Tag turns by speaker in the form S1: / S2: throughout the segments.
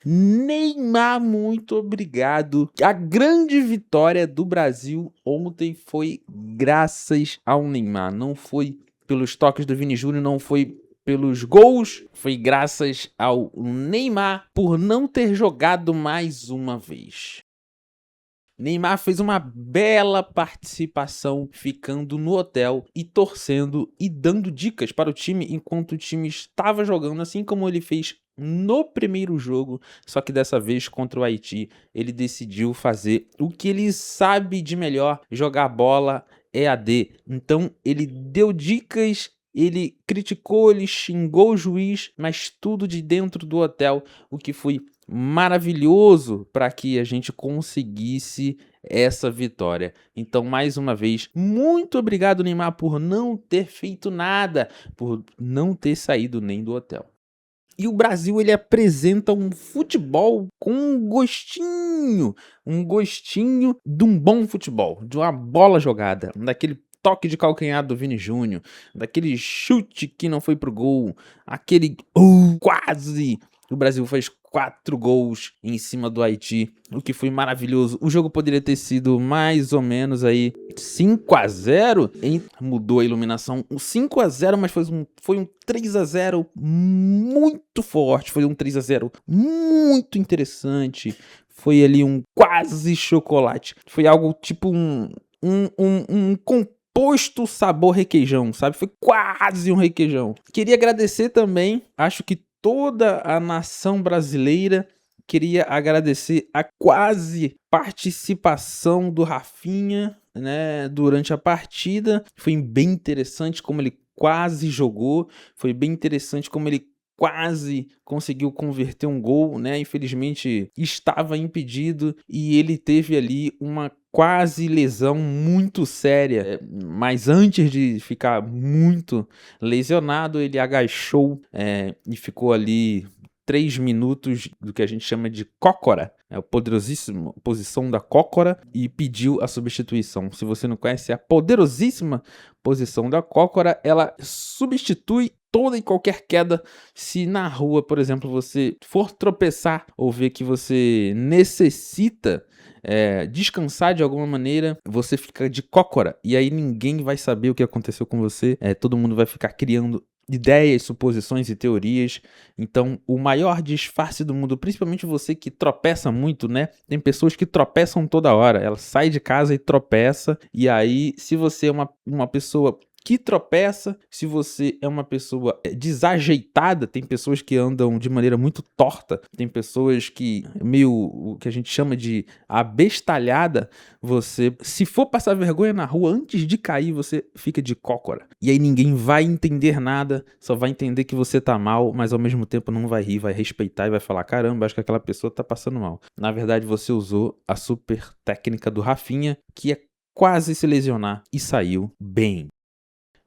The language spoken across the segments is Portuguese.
S1: Neymar, muito obrigado. A grande vitória do Brasil ontem foi graças ao Neymar. Não foi pelos toques do Vini Júnior, não foi pelos gols, foi graças ao Neymar por não ter jogado mais uma vez. Neymar fez uma bela participação ficando no hotel e torcendo e dando dicas para o time enquanto o time estava jogando, assim como ele fez no primeiro jogo, só que dessa vez contra o Haiti, ele decidiu fazer o que ele sabe de melhor, jogar bola EAD. Então ele deu dicas, ele criticou, ele xingou o juiz, mas tudo de dentro do hotel, o que foi maravilhoso para que a gente conseguisse essa vitória. Então, mais uma vez, muito obrigado, Neymar, por não ter feito nada, por não ter saído nem do hotel. E o Brasil, ele apresenta um futebol com um gostinho de um bom futebol, de uma bola jogada, daquele toque de calcanhar do Vini Júnior, daquele chute que não foi pro gol, aquele quase. O Brasil fez 4 gols em cima do Haiti, o que foi maravilhoso. O jogo poderia ter sido mais ou menos aí 5-0, mudou a iluminação, um 5-0, mas foi um 3-0 muito forte, foi um 3-0 muito interessante, foi ali um quase chocolate, foi algo tipo um composto sabor requeijão, sabe? Foi quase um requeijão. Queria agradecer também, acho que toda a nação brasileira queria agradecer a quase participação do Rafinha, né, durante a partida. Foi bem interessante como ele quase jogou, foi bem interessante como ele quase conseguiu converter um gol, né? Infelizmente estava impedido e ele teve ali uma quase lesão muito séria, mas antes de ficar muito lesionado, ele agachou e ficou ali 3 minutos do que a gente chama de cócora, a poderosíssima posição da cócora, e pediu a substituição. Se você não conhece a poderosíssima posição da cócora, ela substitui toda e qualquer queda. Se na rua, por exemplo, você for tropeçar ou ver que você necessita descansar de alguma maneira, você fica de cócora e aí ninguém vai saber o que aconteceu com você, todo mundo vai ficar criando ideias, suposições e teorias. Então, o maior disfarce do mundo, principalmente você que tropeça muito, né? Tem pessoas que tropeçam toda hora, ela sai de casa e tropeça, e aí, se você é uma pessoa que tropeça, se você é uma pessoa desajeitada, tem pessoas que andam de maneira muito torta, tem pessoas que meio o que a gente chama de abestalhada, você, se for passar vergonha na rua antes de cair, você fica de cócora. E aí ninguém vai entender nada, só vai entender que você tá mal, mas ao mesmo tempo não vai rir, vai respeitar e vai falar: caramba, acho que aquela pessoa tá passando mal. Na verdade, você usou a super técnica do Rafinha, que é quase se lesionar, e saiu bem.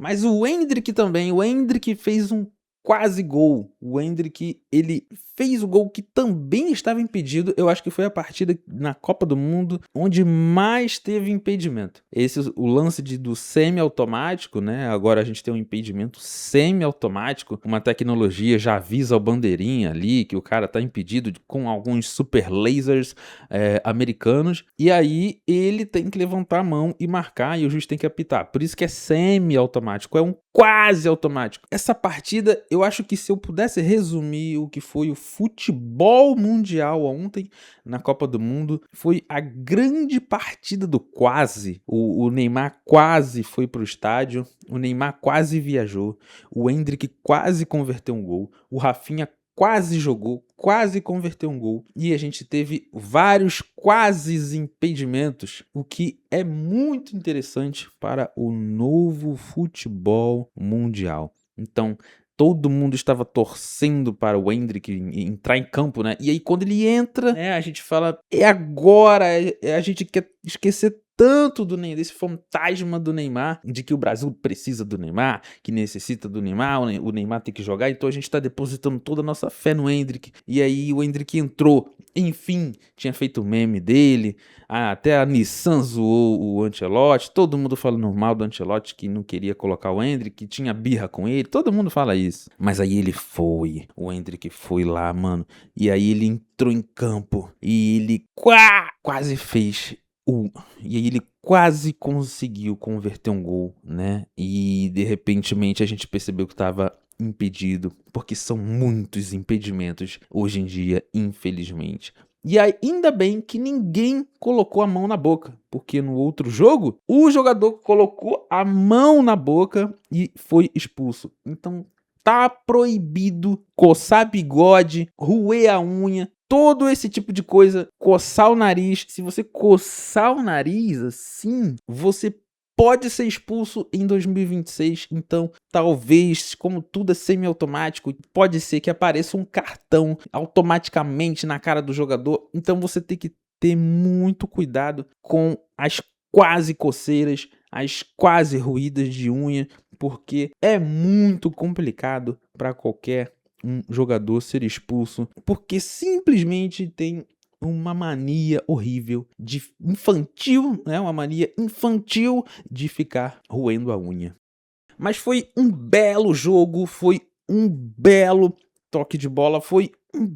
S1: Mas o Endrick também, o Endrick fez um quase gol. O Endrick, ele fez o gol que também estava impedido. Eu acho que foi a partida na Copa do Mundo onde mais teve impedimento. Esse o lance do semi-automático, né? Agora a gente tem um impedimento semi-automático. Uma tecnologia já avisa o bandeirinha ali que o cara tá impedido com alguns super lasers americanos. E aí ele tem que levantar a mão e marcar e o juiz tem que apitar. Por isso que é semi-automático, é um quase automático. Essa partida, eu acho que se eu pudesse resumir o que foi o futebol mundial ontem na Copa do Mundo, foi a grande partida do quase. O Neymar quase foi pro estádio, o Neymar quase viajou, o Endrick quase converteu um gol, o Rafinha quase jogou, quase converteu um gol, e a gente teve vários quase impedimentos, o que é muito interessante para o novo futebol mundial. Então, todo mundo estava torcendo para o Endrick entrar em campo, né? E aí quando ele entra, a gente fala, é agora, a gente quer esquecer tanto desse fantasma do Neymar, de que o Brasil precisa do Neymar, que necessita do Neymar, o Neymar tem que jogar, então a gente tá depositando toda a nossa fé no Endrick, e aí o Endrick entrou, enfim, tinha feito o meme dele, até a Nissan zoou o Ancelotti, todo mundo falando mal do Ancelotti, que não queria colocar o Endrick, que tinha birra com ele, todo mundo fala isso. Mas aí o Endrick foi lá, mano, e aí ele entrou em campo, e ele quase fez e aí ele quase conseguiu converter um gol, né? E de repentemente a gente percebeu que estava impedido, porque são muitos impedimentos hoje em dia, infelizmente. E ainda bem que ninguém colocou a mão na boca, porque no outro jogo, o jogador colocou a mão na boca e foi expulso. Então tá proibido coçar bigode, roer a unha, todo esse tipo de coisa, coçar o nariz. Se você coçar o nariz assim, você pode ser expulso em 2026. Então, talvez, como tudo é semiautomático, pode ser que apareça um cartão automaticamente na cara do jogador. Então, você tem que ter muito cuidado com as quase coceiras, as quase ruídas de unha, porque é muito complicado para qualquer um jogador ser expulso, porque simplesmente tem uma mania horrível, infantil, né? Uma mania infantil de ficar roendo a unha. Mas foi um belo jogo, foi um belo toque de bola, foi um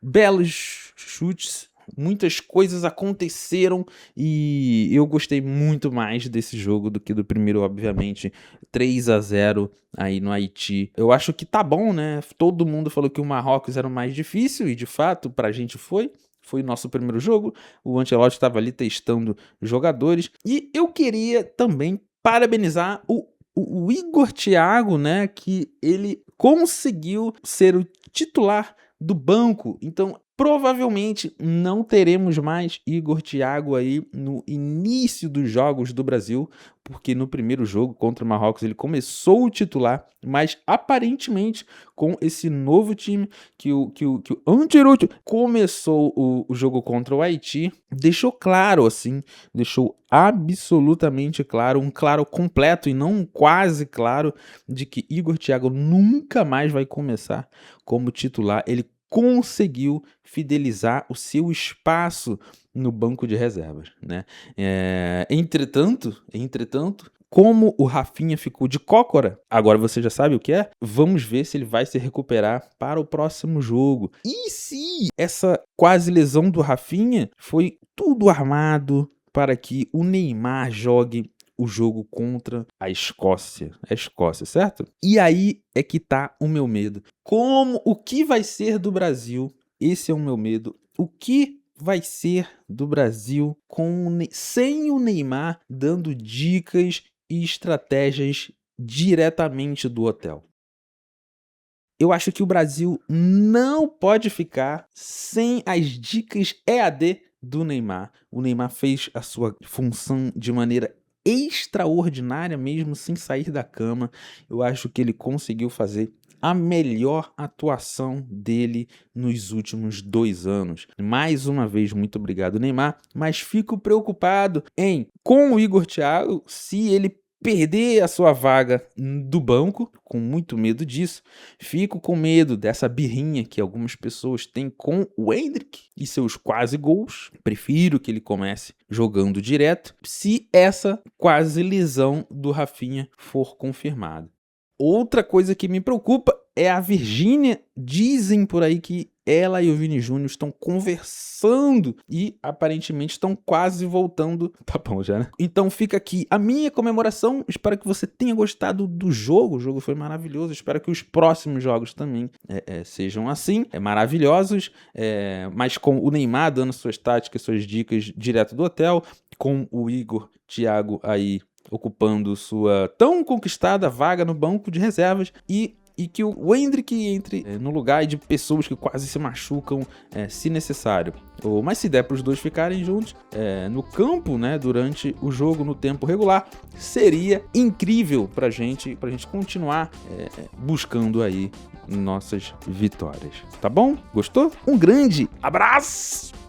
S1: belos chutes. Muitas coisas aconteceram e eu gostei muito mais desse jogo do que do primeiro, obviamente. 3-0 aí no Haiti. Eu acho que tá bom, né? Todo mundo falou que o Marrocos era o mais difícil e de fato pra gente foi. Foi o nosso primeiro jogo. O Ancelotti estava ali testando jogadores. E eu queria também parabenizar o Igor Thiago, né? Que ele conseguiu ser o titular do banco. Então, provavelmente não teremos mais Igor Thiago aí no início dos jogos do Brasil, porque no primeiro jogo contra o Marrocos ele começou o titular, mas aparentemente com esse novo time que o Ancelotti começou o jogo contra o Haiti, deixou claro assim, deixou absolutamente claro, um claro completo e não um quase claro, de que Igor Thiago nunca mais vai começar como titular. Ele conseguiu fidelizar o seu espaço no banco de reservas, né? Entretanto, como o Rafinha ficou de cócora, agora você já sabe o que é, vamos ver se ele vai se recuperar para o próximo jogo. E se essa quase lesão do Rafinha foi tudo armado para que o Neymar jogue o jogo contra a Escócia. A Escócia, certo? E aí é que tá o meu medo. O que vai ser do Brasil? Esse é o meu medo. O que vai ser do Brasil sem o Neymar dando dicas e estratégias diretamente do hotel? Eu acho que o Brasil não pode ficar sem as dicas EAD do Neymar. O Neymar fez a sua função de maneira extraordinária mesmo sem sair da cama. Eu acho que ele conseguiu fazer a melhor atuação dele nos últimos 2 anos. Mais uma vez, muito obrigado, Neymar, mas fico preocupado com o Igor Thiago, se ele perder a sua vaga do banco, com muito medo disso. Fico com medo dessa birrinha que algumas pessoas têm com o Endrick e seus quase gols. Prefiro que ele comece jogando direto, se essa quase lesão do Rafinha for confirmada. Outra coisa que me preocupa é a Virgínia. Dizem por aí que ela e o Vini Júnior estão conversando e aparentemente estão quase voltando. Tá bom já, né? Então fica aqui a minha comemoração. Espero que você tenha gostado do jogo. O jogo foi maravilhoso. Espero que os próximos jogos também sejam assim, maravilhosos. Mas com o Neymar dando suas táticas, suas dicas direto do hotel, com o Igor Thiago aí ocupando sua tão conquistada vaga no banco de reservas e que o Endrick entre no lugar de pessoas que quase se machucam se necessário. Mas se der para os dois ficarem juntos no campo, né, durante o jogo no tempo regular, seria incrível pra gente continuar buscando aí nossas vitórias. Tá bom? Gostou? Um grande abraço!